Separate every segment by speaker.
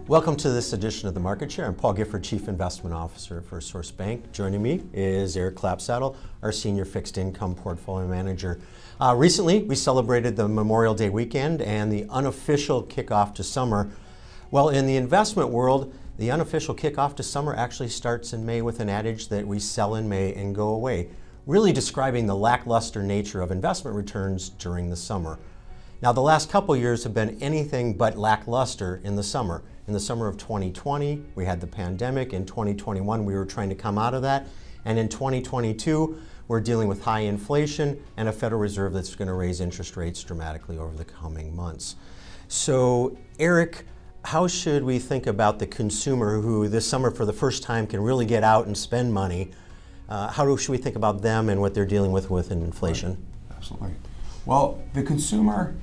Speaker 1: Welcome to this edition of the Market Share. I'm Paul Gifford, Chief Investment Officer for Source Bank. Joining me is Eric Clapsaddle, our Senior Fixed Income Portfolio Manager. Recently, we celebrated the Memorial Day weekend and the unofficial kickoff to summer. Well, in the investment world, the unofficial kickoff to summer actually starts in May with an adage that we sell in May and go away, really describing the lackluster nature of investment returns during the summer. Now, the last couple years have been anything but lackluster in the summer. In the summer of 2020, we had the pandemic. In 2021, we were trying to come out of that. And in 2022, we're dealing with high inflation and a Federal Reserve that's going to raise interest rates dramatically over the coming months. So, Eric, how should we think about the consumer who this summer for the first time can really get out and spend money? Should we think about them and what they're dealing with inflation?
Speaker 2: Right. Absolutely. Well, the consumer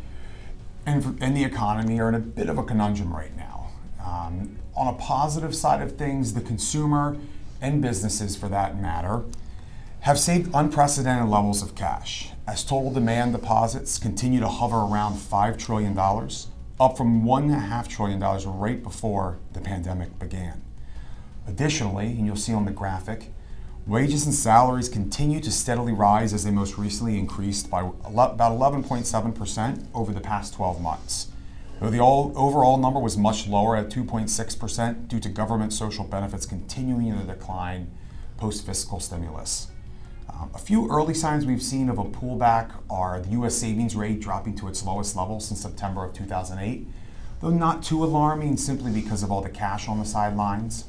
Speaker 2: and the economy are in a bit of a conundrum right now. On a positive side of things, the consumer and businesses, for that matter, have saved unprecedented levels of cash as total demand deposits continue to hover around $5 trillion, up from $1.5 trillion right before the pandemic began. Additionally, and you'll see on the graphic, wages and salaries continue to steadily rise as they most recently increased by about 11.7% over the past 12 months. Though the overall number was much lower at 2.6% due to government social benefits continuing to decline post-fiscal stimulus. A few early signs we've seen of a pullback are the U.S. savings rate dropping to its lowest level since September of 2008, though not too alarming simply because of all the cash on the sidelines.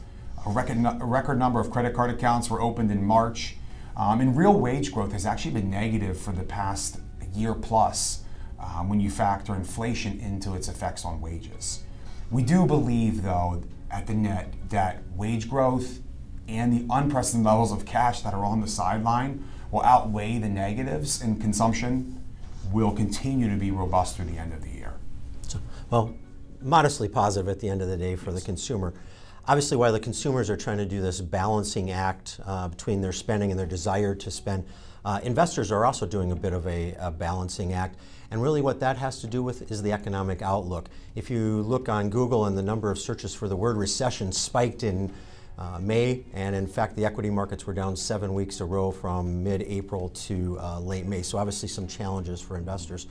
Speaker 2: A record number of credit card accounts were opened in March, and real wage growth has actually been negative for the past year plus. When you factor inflation into its effects on wages. We do believe, though, at the net that wage growth and the unprecedented levels of cash that are on the sideline will outweigh the negatives, and consumption will continue to be robust through the end of the year.
Speaker 1: Well, modestly positive at the end of the day for the consumer. Obviously, while the consumers are trying to do this balancing act between their spending and their desire to spend, investors are also doing a bit of a balancing act. And really what that has to do with is the economic outlook. If you look on Google and the number of searches for the word recession spiked in May, and in fact the equity markets were down 7 weeks in a row from mid-April to late May. So obviously some challenges for investors.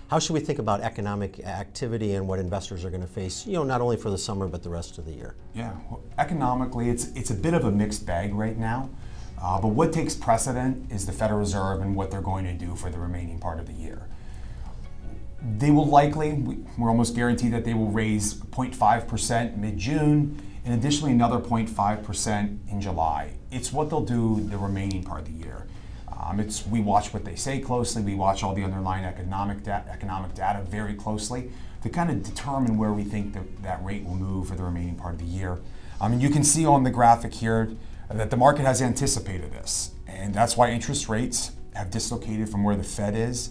Speaker 1: How should we think about economic activity and what investors are going to face, not only for the summer but the rest of the year?
Speaker 2: Yeah, well, economically it's a bit of a mixed bag right now. But what takes precedent is the Federal Reserve and what they're going to do for the remaining part of the year. They will likely, we're almost guaranteed that they will raise 0.5% mid-June and additionally another 0.5% in July. It's what they'll do the remaining part of the year. We watch what they say closely. We watch all the underlying economic data very closely to kind of determine where we think that rate will move for the remaining part of the year. And you can see on the graphic here that the market has anticipated this, and that's why interest rates have dislocated from where the Fed is.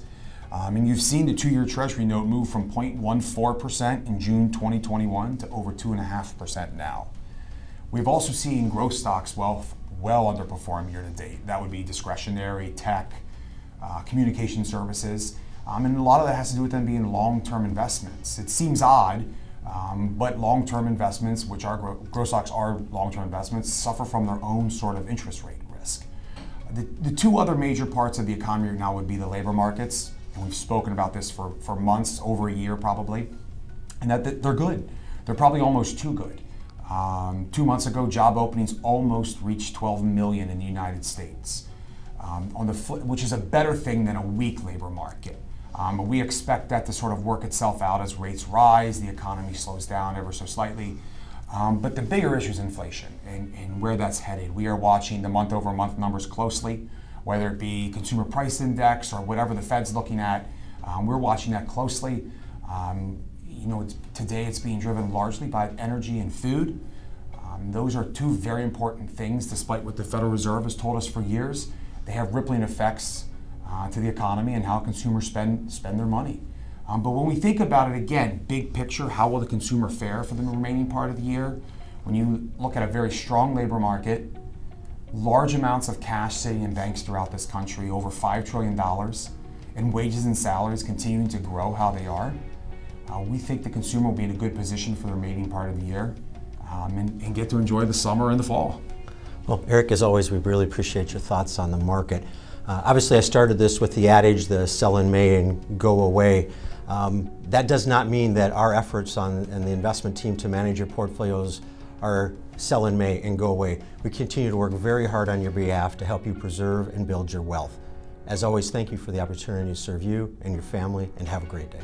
Speaker 2: And you've seen the 2-year Treasury note move from 0.14% in June 2021 to over 2.5% now. We've also seen growth stocks well underperform year to date. That would be discretionary, tech, communication services, and a lot of that has to do with them being long-term investments. It seems odd, but long-term investments, which are growth stocks are long-term investments, suffer from their own sort of interest rate risk. The two other major parts of the economy right now would be the labor markets. And we've spoken about this for months, over a year probably, and that they're good. They're probably almost too good. 2 months ago, job openings almost reached 12 million in the United States, which is a better thing than a weak labor market. But we expect that to sort of work itself out as rates rise, the economy slows down ever so slightly. But the bigger issue is inflation and where that's headed. We are watching the month-over-month numbers closely, whether it be consumer price index or whatever the Fed's looking at. We're watching that closely. Today it's being driven largely by energy and food. Those are two very important things, despite what the Federal Reserve has told us for years. They have rippling effects to the economy and how consumers spend their money. But when we think about it again, big picture, how will the consumer fare for the remaining part of the year? When you look at a very strong labor market, large amounts of cash sitting in banks throughout this country, over $5 trillion, and wages and salaries continuing to grow how they are, we think the consumer will be in a good position for the remaining part of the year and get to enjoy the summer and the fall.
Speaker 1: Well, Eric, as always, we really appreciate your thoughts on the market. Obviously, I started this with the adage, the sell in May and go away. That does not mean that our efforts and the investment team to manage your portfolios are sell in May and go away. We continue to work very hard on your behalf to help you preserve and build your wealth. As always, thank you for the opportunity to serve you and your family, and have a great day.